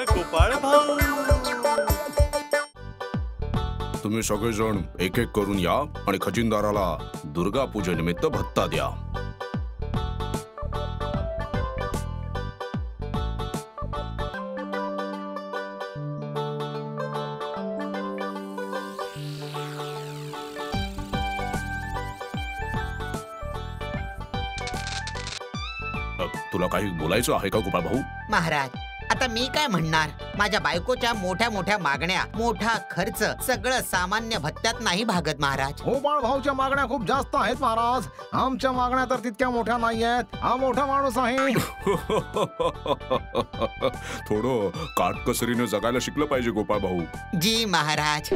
गोपाळ भाऊ. तुम्ही सगळेजण एक एक करून या आणि खजिनदाराला दुर्गा पूजेनिमित्त भत्ता द्या. तुला काही बोलायचं आहे का गोपाळ भाऊ? महाराज, आता मी काय म्हणणार? माझ्या बायकोच्या मोठ्या मोठ्या मागण्या, मोठा खर्च सगळं सामान्य भत्त्यात नाही भागत महाराज. गोपाळ भाऊच्या मागण्या खूप जास्त आहेत महाराज. आमच्या मागण्या तर तितक्या मोठ्या नाही आहेत. हा मोठा माणूस आहे. थोडं काटकसरीने जगायला शिकलं पाहिजे गोपाळ भाऊ. जी महाराज.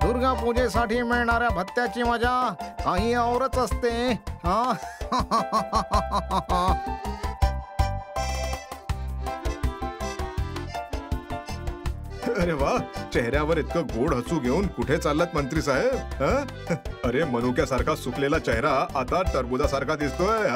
दुर्गा पूजेसाठी मिळणाऱ्या भत्त्याची मजा काही औरच असते. हा अरे वा, चेहऱ्यावर इतकं गोड हसू घेऊन कुठे चाललात मंत्री साहेब? अरे मनुक्यासारखा सुकलेला चेहरा आता टरबुजासारखा दिसतोय.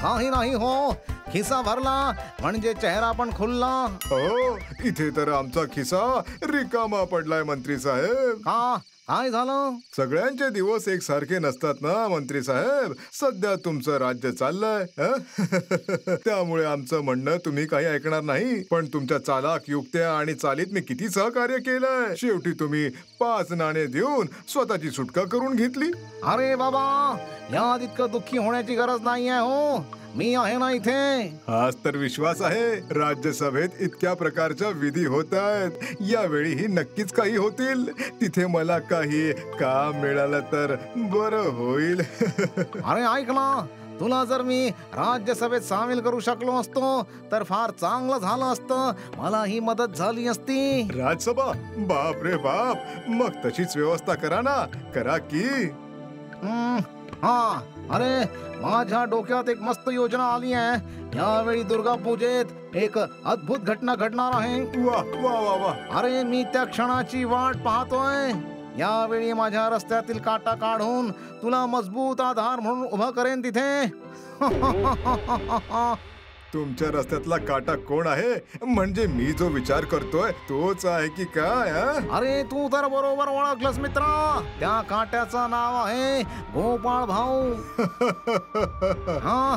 काही नाही हो, खिसा भरला म्हणजे चेहरा पण खुलला. हो, इथे तर आमचा खिसा रिकामा पडलाय मंत्री साहेब. का काय झालं? सगळ्यांचे दिवस एकसारखे नसतात ना मंत्री साहेब. सध्या तुमचं राज्य चाललंय, त्यामुळे आमचं म्हणणं तुम्ही काही ऐकणार नाही. पण तुमच्या चालाक युक्त्या आणि चालीत मी किती सहकार्य केलंय. शेवटी तुम्ही 5 नाणे देऊन स्वतःची सुटका करून घेतली. अरे बाबा, यात इतकं दुःखी होण्याची गरज नाहीये हो. मी आहे ना इथे. हाच तर विश्वास आहे. राज्यसभेत इतक्या प्रकारच्या विधी होत आहेत, यावेळीही नक्कीच काही होतील. तिथे मला काही काम मिळालं तर बरं होईल. अरे ऐक ना, तुला जर मी राज्यसभेत सामील करू शकलो असतो तर फार चांगलं झालं असतं. मला ही मदत झाली असती. राज्यसभा? बाप रे बाप, मग तशीच व्यवस्था करा ना. करा की. हा, अरे माझ्या डोक्यात एक मस्त योजना आली आहे. यावेळी दुर्गा पूजेत एक अद्भुत घटना घडणार आहे. वा वा वा वा. अरे मी त्या क्षणाची वाट पाहतोय. यावेळी माझ्या रस्त्यातील काटा काढून तुला मजबूत आधार म्हणून उभा करेन तिथे. तुमच्या रस्त्यातला काटा कोण आहे? म्हणजे मी जो विचार करतोय तोच आहे की काय? अरे तू तर बरोबर ओळखलंस मित्रा. त्या काट्याचं नाव आहे गोपाळ भाऊ. हा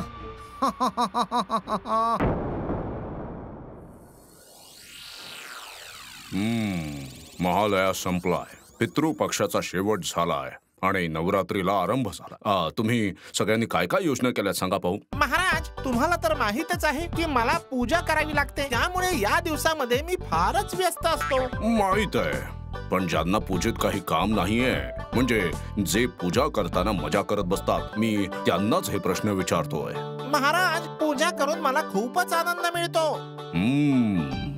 महालया संपलाय. पितृपक्षाचा शेवट झालाय आणि नवरात्रीला आरंभ झाला. तुम्ही सगळ्यांनी काय काय योजना केल्या सांगा पाहू. महाराज, तुम्हाला तर माहीतच आहे की मला पूजा करावी लागते. त्यामुळे या दिवसामध्ये मी फारच व्यस्त असतो. माहित आहे, पण ज्यांना पूजेत काही काम नाहीये, म्हणजे जे पूजा करताना मजा करत बसतात, मी त्यांनाच हे प्रश्न विचारतोय. महाराज, पूजा करून मला खूपच आनंद मिळतो.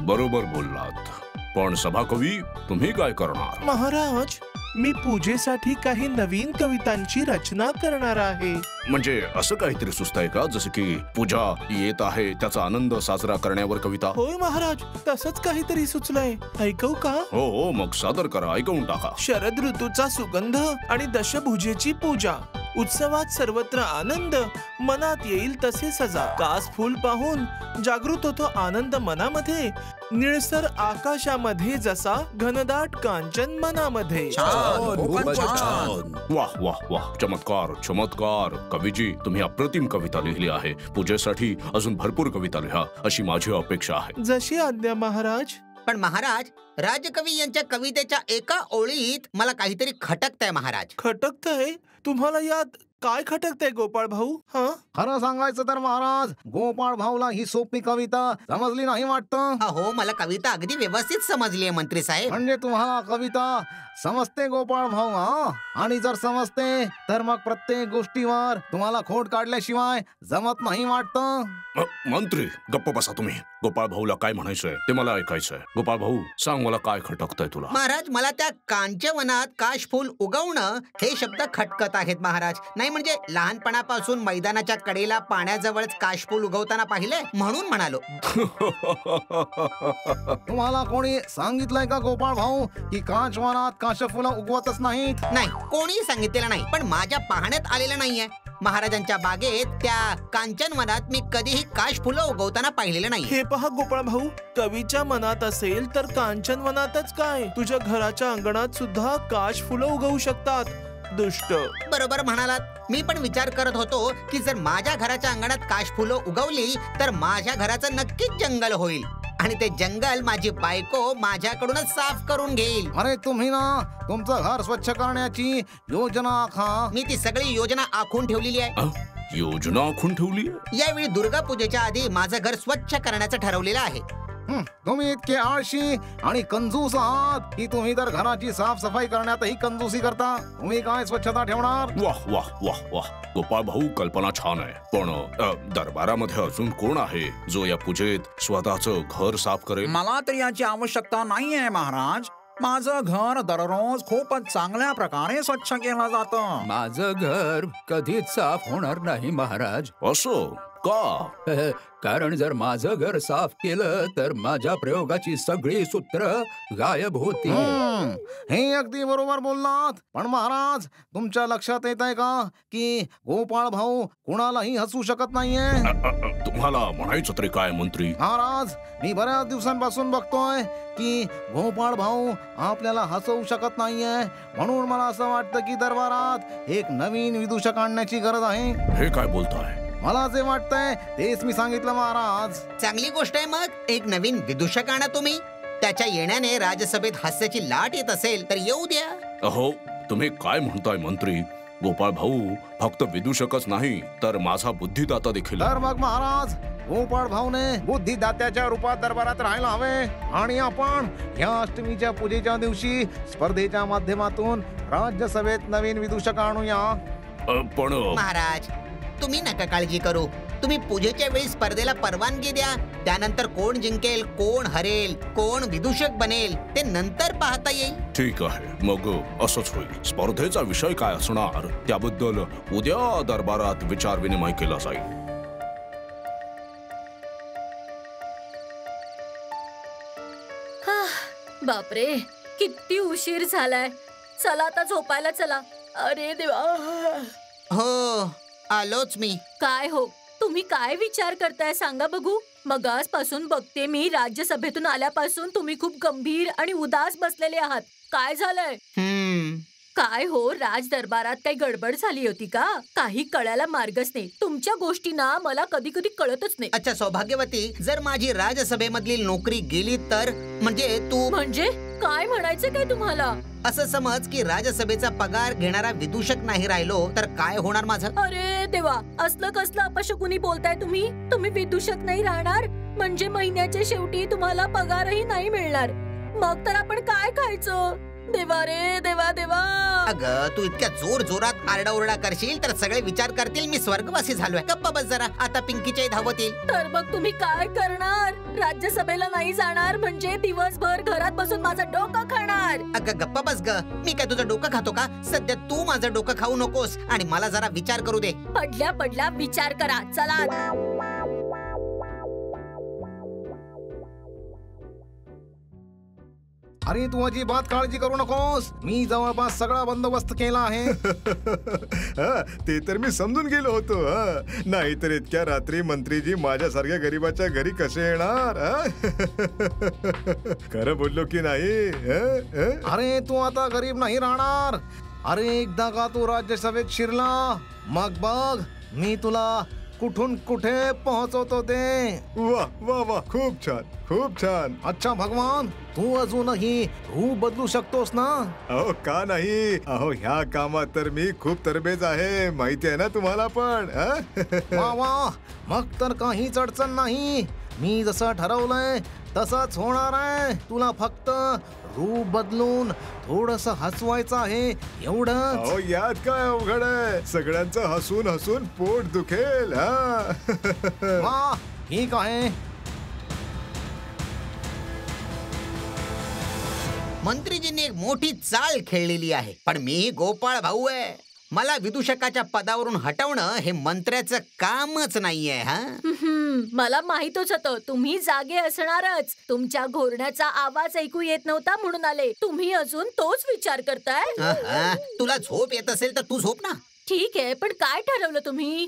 बरोबर बोललात. पण सभाकवी, तुम्ही काय करणार? महाराज, मी पूजेसाठी काही नवीन कवितांची रचना करणार आहे. म्हणजे असं काहीतरी सुचतंय का, जसं की पूजा येत आहे त्याचा आनंद साजरा करण्यावर कविता? होय महाराज, तसंच काहीतरी सुचलंय. ऐकू का? हो हो, मग सादर करा, ऐकून टाका. शरद ऋतूचा सुगंध आणि दशभुजेची पूजा. उत्सवात सर्वत्र आनंद, मनात येईल तसे सजा. कास फूल पाहून जागृत होतो आनंद मनामध्ये. निळसर आकाशामध्ये जसा घनदाट कांचन मनामध्ये. वाह वाह वाह, चमत्कार चमत्कार. कवीजी, तुम्ही अप्रतिम कविता लिहिली आहे. पूजेसाठी अजून भरपूर कविता लिहा अशी माझी अपेक्षा आहे. जशी आज्ञा महाराज. पण महाराज, राजकवी यांच्या कवितेच्या एका ओळीत मला काहीतरी खटकतंय महाराज. खटकतंय? तुम्हाला यात काय खटकतंय गोपाळ भाऊ? खरं सांगायचं तर महाराज, गोपाळ भाऊला ही सोपी कविता समजली नाही वाटतं. हो, मला कविता अगदी व्यवस्थित समजली आहे मंत्री साहेब. म्हणजे तुम्हाला कविता समजते गोपाळ भाऊ? हा, आणि जर समजते तर मग प्रत्येक गोष्टीवर तुम्हाला खोड काढल्याशिवाय जमत नाही वाटतं. मंत्री, गप्प बसा तुम्ही. गोपाळ भाऊला काय म्हणायचंय ते मला ऐकायचंय. गोपाळ भाऊ, सांग मला काय खटकतंय तुला. महाराज, मला त्या कांचवनात काशफूल उगवणं हे शब्द खटकत आहेत महाराज. नाही म्हणजे लहानपणापासून मैदानाच्या कडेला पाण्याजवळच काशफूल उगवताना पाहिलंय म्हणून म्हणालो. तुम्हाला कोणी सांगितलंय का गोपाळ भाऊ की कांचवनात काशफुलं उगवतच नाहीत? नाही, कोणीही सांगितलेलं नाही, पण माझ्या पाहण्यात आलेलं नाहीये. महाराजांच्या बागेत त्या कांचनवनात मी कधीही काशफुलं उगवताना पाहिलेलं नाही. हे पहा गोपाळ भाऊ, कवीच्या मनात असेल तर कांचनवनातच काय, तुझ्या घराच्या अंगणात सुद्धा काश फुलं उगवू शकतात. दुष्ट. बरोबर म्हणालात. मी पण विचार करत होतो की जर माझ्या घराच्या अंगणात काशफुलं उगवली तर माझ्या घराचं नक्कीच जंगल होईल आणि ते जंगल माझी बायको माझ्याकडूनच साफ करून घेईल. अरे तुम्ही ना तुमचं घर स्वच्छ करण्याची योजना आखा. मी ती सगळी योजना आखून ठेवलेली आहे. योजना आखून ठेवली? यावेळी दुर्गा पूजेच्या आधी माझं घर स्वच्छ करण्याचं ठरवलेलं आहे. तुम्ही इतके आळशी आणि कंजूस आहात की तुम्ही तर घराची साफसफाई करण्यातही कंजूसी करता. तुम्ही काय स्वच्छता ठेवणार? वाह वाह वाह वाह, गोपाळ भाऊ, कल्पना छान आहे. पण दरबारामध्ये अजून कोण आहे जो या पूजेत स्वतःचं घर साफ करेल? मला तर याची आवश्यकता नाहीये महाराज. माझं घर दररोज खूपच चांगल्या प्रकारे स्वच्छ केलं जातं. माझं घर कधीच साफ होणार नाही महाराज. असं का? कारण जर माझं घर साफ केलं तर माझ्या प्रयोगाची सगळी सूत्र गायब होतील. हे अगदी बरोबर बोललात. पण महाराज, तुमच्या लक्षात येत आहे का की गोपाळ भाऊ कुणालाही हसू शकत नाहीये? तुम्हाला म्हणायचं तरी काय मंत्री? महाराज, मी बऱ्याच दिवसांपासून बघतोय की गोपाळ भाऊ आपल्याला हसवू शकत नाहीये. म्हणून मला असं वाटतं की दरबारात एक नवीन विदूषक आणण्याची गरज आहे. हे काय बोलताय? मला जे वाटतंय तेच मी सांगितलं महाराज. चांगली गोष्ट आहे. मग एक नवीन विदूषक आणा तुम्ही. त्याच्या येण्याने राजसभेत हास्याची लाट येत असेल तर येऊ द्या. अहो, तुम्ही काय म्हणताय मंत्री? गोपाळ भाऊ फक्त विदूषकच नाही तर माझा बुद्धिदाता देखील. तर मग महाराज, गोपाळ भाऊने बुद्धिदात्याच्या रूपात दरबारात राहायला हवे आणि आपण या अष्टमीच्या पूजेच्या दिवशी स्पर्धेच्या माध्यमातून राज्यसभेत नवीन विदूषक आणूया. पण महाराज, तुम्ही नका काळजी करू. तुम्ही पूजेच्या वेळी स्पर्धेला परवानगी द्या. त्यानंतर कोण जिंकेल, कोण हरेल, कोण विदूषक बनेल ते नंतर पाहता येईल. ठीक आहे, मग असंच होईल. स्पर्धेचा विषय काय असणार त्याबद्दल उद्या दरबारात विचार विनिमय केला जाईल. बापरे, किती उशीर झालाय. चला आता झोपायला चला. अरे देवा. हो, आलोच मी. काय हो, तुम्ही काय विचार करताय सांगा बघू. मग आजपासून बघते मी, राज्यसभेतून आल्यापासून तुम्ही खूप गंभीर आणि उदास बसलेले आहात. काय झालंय? काय हो, राज दरबारात काही गडबड झाली होती का? काही कळायला मार्गच नाही. तुमच्या गोष्टी ना मला कधी कधी कळतच नाही. अच्छा सौभाग्यवती, जर माझी राज्यसभेमधली नोकरी गेली तर? म्हणजे तू म्हणजे काय म्हणायचं काय तुम्हाला? असं समज की राज्यसभेचा पगार घेणारा विदूषक नाही राहिलो तर काय होणार माझं? अरे देवा, असलं कसलं अपशकुनी बोलताय तुम्ही? तुम्ही विदूषक नाही राहणार म्हणजे महिन्याच्या शेवटी तुम्हाला पगारही नाही मिळणार. मग तर आपण काय खायचं? देवा रे देवा देवा. अगं, तू इतक्या जोर जोरात आरडाओरडा करशील तर सगळे विचार करतील मी स्वर्गवासी झालोय. गप्पा बस जरा. आता पिंकीच्याही धावतील. तर मग तुम्ही काय करणार? राज्यसभेला नाही जाणार म्हणजे दिवसभर घरात बसून माझं डोकं खाणार. अगं गप्पा बस ग. मी काय तुझं डोकं खातो का? सध्या तू माझं डोकं खाऊ नकोस आणि मला जरा विचार करू दे. पडल्या पडल्या विचार करा. चला. अरे तू अजिबात काळजी करू नकोस. मी जवळपास सगळा बंदोबस्त केला आहे. ते तर मी समजून गेलो होतो. नाहीतर इतक्या रात्री मंत्रीजी माझ्यासारख्या गरीबाच्या घरी कसे येणार? खरं बोललो की नाही? अरे तू आता गरीब नाही राहणार. अरे एकदा का तू राज्यसभेत शिरला मग बघ मी तुला कुठून कुठे पोहोचवतो ते. वा वा वा, खूप छान, खूप छान. अच्छा भगवान, तू अजूनही रूप बदलू शकतोस ना? अहो का नाही. अहो ह्या कामात तर मी खूप तरबेज आहे, माहिती आहे ना तुम्हाला पण. वा वा, मग तर काहीच अडचण नाही. मी जसं ठरवलंय तसंच होणार आहे. तुला फक्त रूप बदलून थोडस हसवायचं आहे एवढंच. अहो यात काय अवघड आहे? सगळ्यांचं हसून हसून पोट दुखेल. वा, ठीक आहे. मंत्रीजींनी एक मोठी चाल खेळलेली आहे, पण मी गोपाळ भाऊ आहे. मला विदूषकाच्या पदावरून हटवणं हे मंत्र्याचं कामच नाहीये. हा, मला माहितच होतं तुम्ही जागे असणारच. तुमच्या घोरण्याचा आवाज ऐकू येत नव्हता म्हणून आले. तुम्ही अजून तोच विचार करताय. तुला झोप येत असेल तर तू झोप ना. ठीक आहे, पण काय ठरवलं तुम्ही?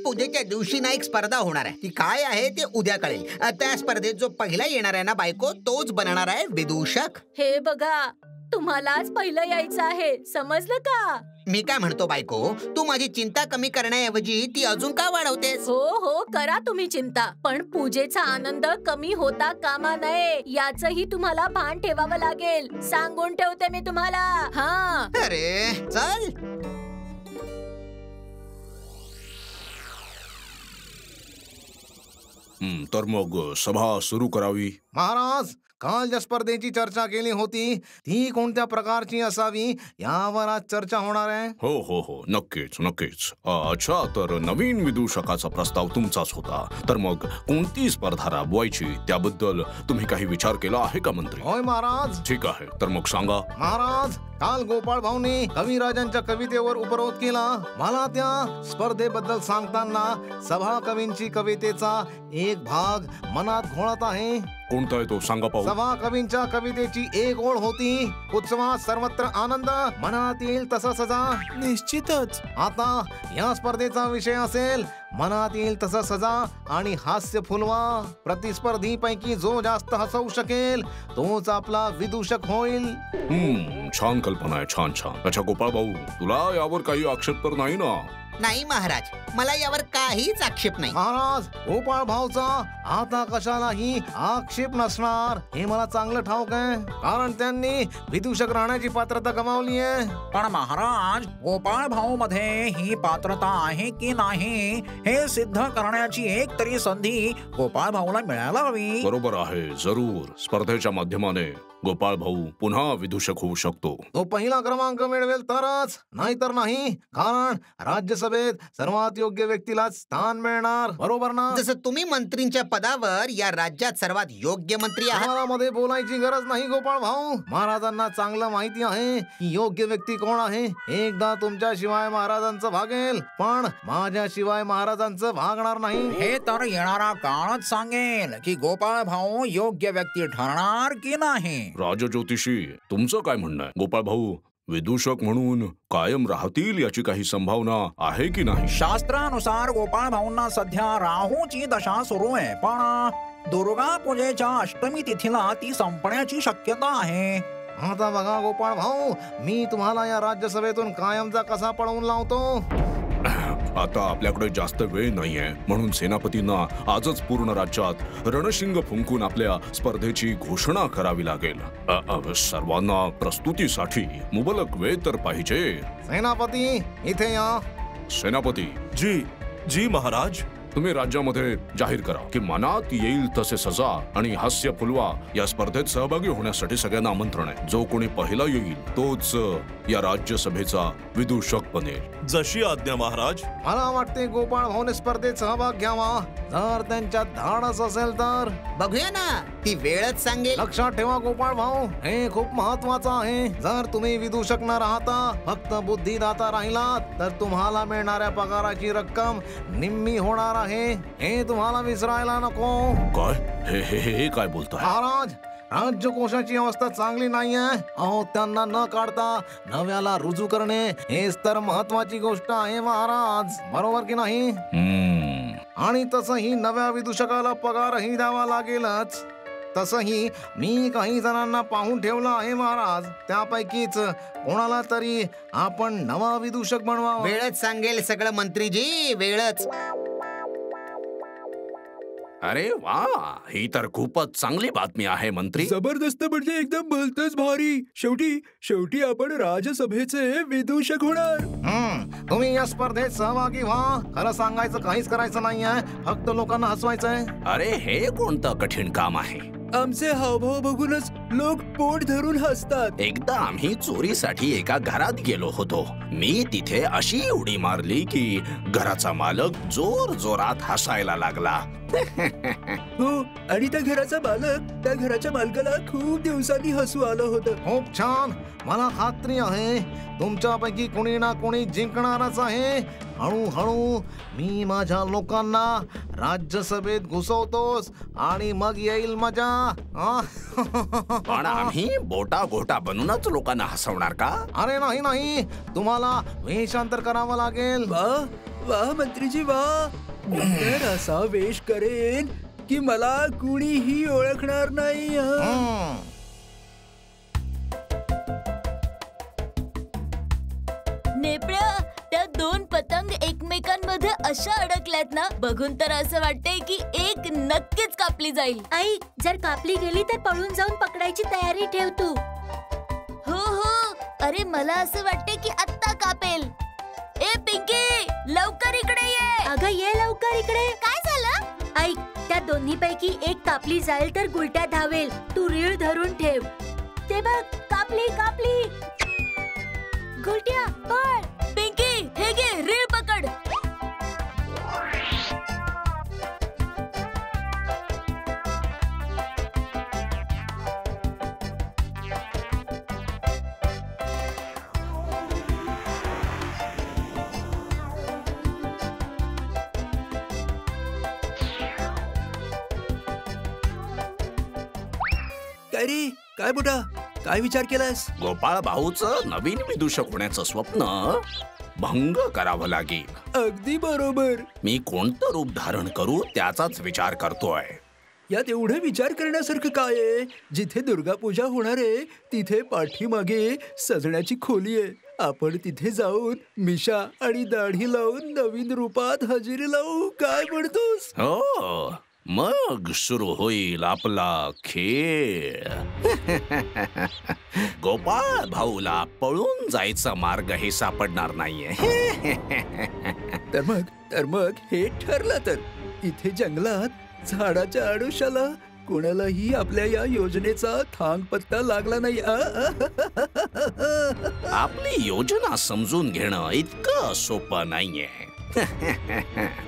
पूजेच्या दिवशी ना एक स्पर्धा होणार आहे. ती काय आहे ते उद्या कळेल. त्या स्पर्धेत जो पहिला येणार आहे ना बायको, तोच बनणार आहे विदूषक. हे बघा, तुम्हालाच पहिलं यायचं आहे, समजलं का? मी काय म्हणतो बायको, तू माझी चिंता कमी करण्याऐवजी ती अजून का वाढवतेस? हो, करा तुम्ही चिंता, पण पूजेचा आनंद कमी होता कामा नये याचंही तुम्हाला भान ठेवावं लागेल. सांगून ठेवते मी तुम्हाला. हा, अरे चल. तर मग सभा सुरू करावी. महाराज, काल ज्या स्पर्धेची चर्चा केली होती ती कोणत्या प्रकारची असावी यावर आज चर्चा होणार आहे. हो, नक्कीच. अच्छा, तर नवीन विदूषकाचा प्रस्ताव तुमचाच होता. तर मग कोणती स्पर्धा राबवायची त्याबद्दल तुम्ही काही विचार केला आहे का मंत्री? होय महाराज. ठीक आहे, तर मग सांगा. महाराज, काल गोपाळ भाऊने कविराजांच्या कवितेवर उपरोध केला. मला त्या स्पर्धेबद्दल सांगताना सभा कवींची कवितेचा एक भाग मनात घोळत आहे. कोणता आहे तो, सांगा पाहू. सभा कवींच्या कवितेची एक ओळ होती, उत्सवात सर्वत्र आनंद, मनात येईल तसा सजा. निश्चितच. आता या स्पर्धेचा विषय असेल मनात येईल तसा सजा आणि हास्य फुलवा. प्रतिस्पर्धी पैकी जो जास्त हसवू शकेल तोच आपला विदूषक होईल. छान कल्पना आहे, छान. अच्छा गोपाळ भाऊ, तुला यावर काही आक्षेप तर नाही ना? नाही महाराज, मला यावर काहीच आक्षेप नाही. महाराज, गोपाळ भाऊचा आता कशालाही आक्षेप नसणार हे मला चांगलं ठाऊक आहे, कारण त्यांनी विदूषक राहण्याची पात्रता गमावली आहे. पण महाराज, गोपाळ भाऊ मध्ये ही पात्रता आहे की नाही हे सिद्ध करण्याची एक तरी संधी गोपाळ भाऊला मिळायला हवी. बरोबर आहे, जरूर. स्पर्धेच्या माध्यमाने गोपाळ भाऊ पुन्हा विदूषक होऊ शकतो. तो पहिला क्रमांक मिळवेल तरच, नाहीतर नाही, कारण राज्यसभेत सर्वात योग्य व्यक्तीलाच स्थान मिळणार. बरोबर ना? जसं तुम्ही मंत्रींच्या पदावर या राज्यात सर्वात योग्य मंत्री आहात. मला मध्ये बोलायची गरज नाही गोपाळ भाऊ. महाराजांना चांगलं माहिती आहे की योग्य व्यक्ती कोण आहे. एकदा तुमच्या शिवाय महाराजांचं भागेल, पण माझ्या शिवाय महाराजांचं भागणार नाही. हे तर येणारा काळच सांगेल की गोपाळ भाऊ योग्य व्यक्ती ठरणार की नाही. राजज्योतिषी, तुमचं काय म्हणणं आहे? गोपाळ भाऊ विदूषक म्हणून कायम राहतील याची काही संभावना आहे की नाही? शास्त्रानुसार गोपाळ भाऊंना सध्या राहूची दशा सुरू आहे, पण दुर्गा पूजेच्या अष्टमी तिथीला ती संपण्याची शक्यता आहे. आता बघा गोपाळ भाऊ, मी तुम्हाला या राज्यसभेतून कायमचा कसा पळवून लावतो. आता आपल्याकडे जास्त वेळ नाहीये, म्हणून सेनापतींना आजच पूर्ण राज्यात रणशिंग फुंकून आपल्या स्पर्धेची घोषणा करावी लागेल. सर्वांना प्रस्तुतीसाठी मुबलक वेळ तर पाहिजे. सेनापती इथे या. सेनापती जी महाराज. तुम्ही राज्यामध्ये जाहीर करा की मनात येईल तसे सजा आणि हास्य फुलवा या स्पर्धेत सहभागी होण्यासाठी सगळ्यांना आमंत्रण आहे. जो कोणी पहिला येईल तोच या राज्यसभेचा विदूषक बनेल. जशी आज्ञा महाराज. मला वाटते गोपाळ भाऊने स्पर्धेत सहभाग घ्यावा, जर त्यांच्यात धाडस असेल तर. बघूया ना, ती वेळच सांगेल. लक्षात ठेवा गोपाळ भाऊ, हे खूप महत्वाचं आहे. जर तुम्ही विदूषक न राहता फक्त बुद्धिदाता राहिलात तर तुम्हाला मिळणाऱ्या पगाराची रक्कम निम्मी होणार आहे. हे तुम्हाला विसरायला नको. काय हे काय बोलताय महाराज? राज्यकोशाची अवस्था चांगली नाहीये. अहो, त्यांना न काढता नव्याला रुजू करणे हेच तर महत्वाची गोष्ट आहे महाराज. बरोबर की नाही? आणि तसंही नव्या विदूषकाला पगारही द्यावा लागेलच. तसंही मी काही जणांना पाहून ठेवलं आहे महाराज, त्यापैकीच कोणाला तरी आपण नवा विदूषक बनवा. वेळच सांगेल सगळं मंत्रीजी, वेळच. अरे वा, ही तर खूपच चांगली बातमी आहे मंत्री. जबरदस्त, म्हणजे एकदम भलतच भारी. शेवटी आपण राज्यसभेचे विदूषक होणार. तुम्ही या स्पर्धेत सहभागी व्हा. खरं सांगायचं काहीच करायचं नाहीये, फक्त लोकांना हसवायचंय. अरे हे कोणतं कठीण काम आहे? आमचे हावभाव बघूनच लोक पोट धरून हसतात. एकदा आम्ही चोरीसाठी एका घरात गेलो होतो. मी तिथे अशी उडी मारली की घराचा मालक जोर जोरात हसायला लागला. हो, आणि त्या घराचा मालक त्या घराच्या मालकाला खूप दिवसांनी हसू आलं होतं. खूप छान. मला खात्री आहे तुमच्यापैकी कोणी ना कोणी जिंकणारच आहे. हळूहळू मी माझ्या लोकांना राज्यसभेत घुसवतोस आणि मग येईल मजा. पण आम्ही बोटा गोटा बनूनच लोकांना हसवणार का? अरे नाही नाही, तुम्हाला वेशांतर करावं लागेल. वा वा मंत्रीजी वा. मी तर असा वेश करेन की मला कुणीही ओळखणार नाही. नेपळ्या, त्या दोन पतंग एकमेकांमध्ये अशा अडकल्यात ना, बघून तर असं वाटतंय की एक नक्कीच कापली जाईल. आई, जर कापली गेली तर पळून जाऊन पकडायची तयारी ठेव तू. हो हो, अरे मला असं वाटतंय की आत्ता कापेल. ए पिंकी, लवकर इकडे ये. अगं ये लवकर इकडे. काय झालं? ऐक, त्या दोन्ही पैकी एक कापली जाईल तर गुलट्या धावेल. तू रीळ धरून ठेव. ते बघ, कापली कापली. गुलट्या पळ. पिंकी, हे घे रीळ पकड. काय रे, काय बुटा, काय विचार केलास? गोपाळ भाऊचं नवीन विदूषक होण्याचं स्वप्न भंग करावं लागेल. अगदी बरोबर. मी कोणतं रूप धारण करू त्याचाच विचार करतोय. यात एवढं विचार करण्यासारखं काय आहे? जिथे दुर्गा पूजा होणार आहे तिथे पाठीमागे सजण्याची खोली आहे. आपण तिथे जाऊन मिशा आणि दाढी लावून नवीन रूपात हजेरी लावू. काय म्हणतोस? हो, मग सुरू होईल आपला खेळ. गोपाळ भाऊला पळून जायचा मार्ग हे सापडणार नाहीये. तर मग हे ठरलं तर इथे जंगलात झाडाच्या आडोशाला कोणालाही आपल्या या योजनेचा थांग पत्ता लागला नाही. आपली योजना समजून घेणं इतकं सोपं नाहीये.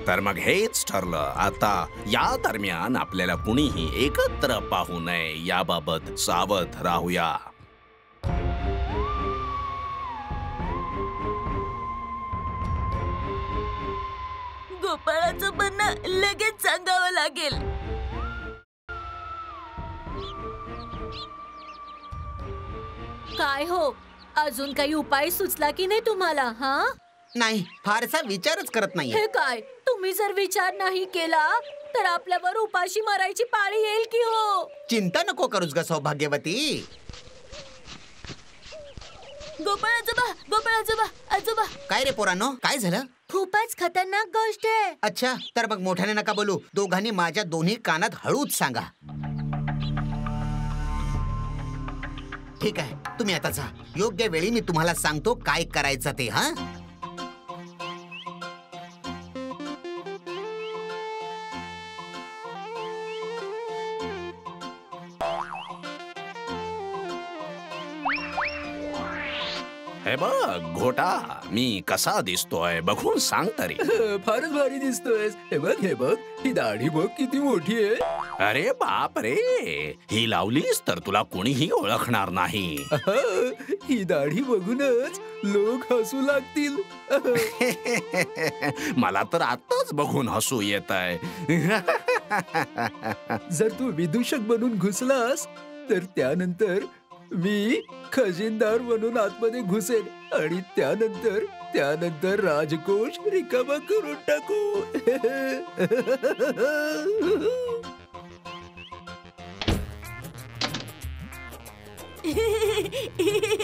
तर मग हेच ठरलं. आता या दरम्यान आपल्याला कुणीही एकत्र पाहू नये याबाबत सावध राहूया. गोपाळाचं म्हणणं लगेच सांगावं लागेल. काय हो, अजून काही उपाय सुचला की नाही तुम्हाला? हा, नाही, फारसा विचारच करत नाही. हे काय, तुम्ही जर विचार नाही केला तर आपल्यावर उपाशी मरायची पाळी येईल की हो. चिंता नको करूस ग सौभाग्यवती. गोपाळ आजोबा, गोपाळ आजोबा, आजोबा. काय रे पोरांनो, काय झालं? खूपच खतरनाक गोष्ट आहे. अच्छा, तर मग मोठ्याने नका बोलू. दोघांनी माझ्या दोन्ही कानात हळूच सांगा. ठीक आहे, तुम्ही आता जा. योग्य वेळी मी तुम्हाला सांगतो काय करायचं ते. हा, हे बघ घोटा, मी कसा दिसतोय बघून सांग तरी. फारच भारी दिसतोयस. हे बघ, ही दाढी बघ किती मोठी आहे. अरे बाप रे, ही लावलीस तर तुला कोणीही ओळखणार नाही. ही दाढी बघूनच लोक हसू लागतील. मला तर आताच बघून हसू येत आहे. जर तू विदूषक बनून घुसलास तर त्यानंतर मी खजिनदार बनून आतमध्ये घुसेन आणि त्यानंतर राजकोष रिकामा करून टाकू.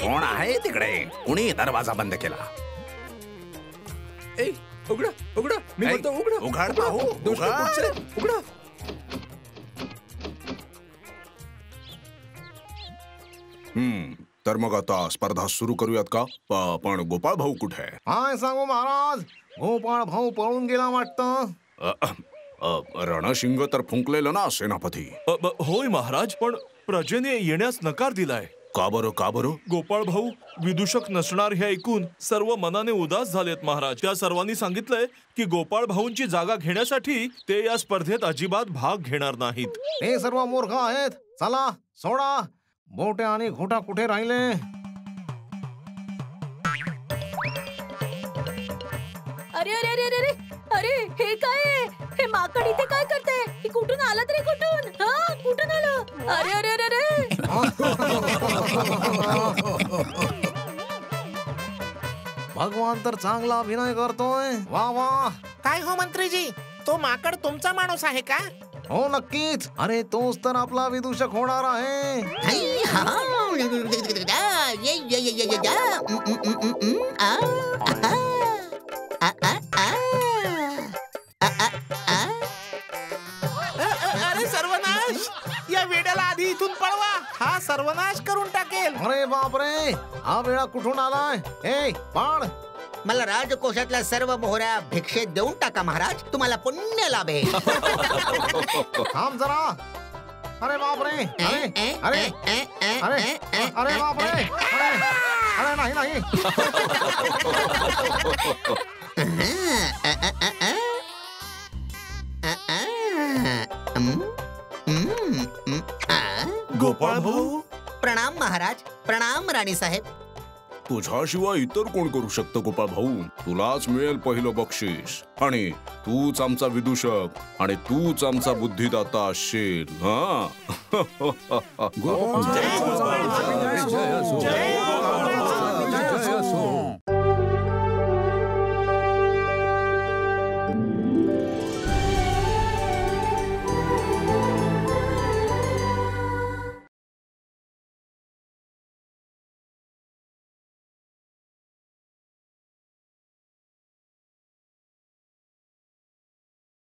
कोण आहे तिकडे? कुणी दरवाजा बंद केला? ए, उघडा, मी म्हणतो उघडा. उघड भाऊ, दुष्ट उघड. पुढचे, उघडा. तर मग आता स्पर्धा सुरू करूयात का? पण गोपाळ भाऊ कुठे आहे? काय सांगू महाराज, गोपाळ भाऊ पळून गेला वाटतं. रणशिंग तर फुंकलेलं ना सेनापती. होय महाराज, पण प्रजेने येण्यास नकार दिलाय. का बरं? गोपाळ भाऊ विदूषक नसणार हे ऐकून सर्व मनाने उदास झालेत महाराज. त्या सर्वांनी सांगितलंय की गोपाळ भाऊंची जागा घेण्यासाठी ते या स्पर्धेत अजिबात भाग घेणार नाहीत. हे सर्व मूर्ख आहेत. चला सोडा. बोटे आणि घोटा कुठे राहिले? अरे अरे अरे अरे अरे अरे हे काय आहे? हे माकड इथे काय करते? हे कुठून आलं तरी कुठून? हा कुठून आलं? अरे अरे अरे अरे भगवान तर चांगला अभिनय करतोय. वा वा. काय हो मंत्रीजी, तो माकड तुमचा माणूस आहे का? हो नक्कीच. अरे तोच तर आपला विदूषक होणार आहे. अरे सर्वनाश, या वेड्याला आधी इथून पळवा. हा सर्वनाश करून टाकेल. अरे बापरे, हा वेळा कुठून आलाय? ए पाड. मला राजकोषातल्या सर्व मोहऱ्या भिक्षेत देऊन टाका महाराज, तुम्हाला पुण्य लाभेल. थांब जरा. अरे बापरे. अरे अरे अरे अरे बापरे. अरे अरे नाही नाही. गोपाळ भाऊ, प्रणाम महाराज. प्रणाम राणी साहेब. तुझ्याशिवाय इतर कोण करू शकतं गोपाळ भाऊ? तुलाच मिळेल पहिलं बक्षीस. आणि तूच आमचा विदूषक आणि तूच आमचा बुद्धिदाता असशील. हा. जय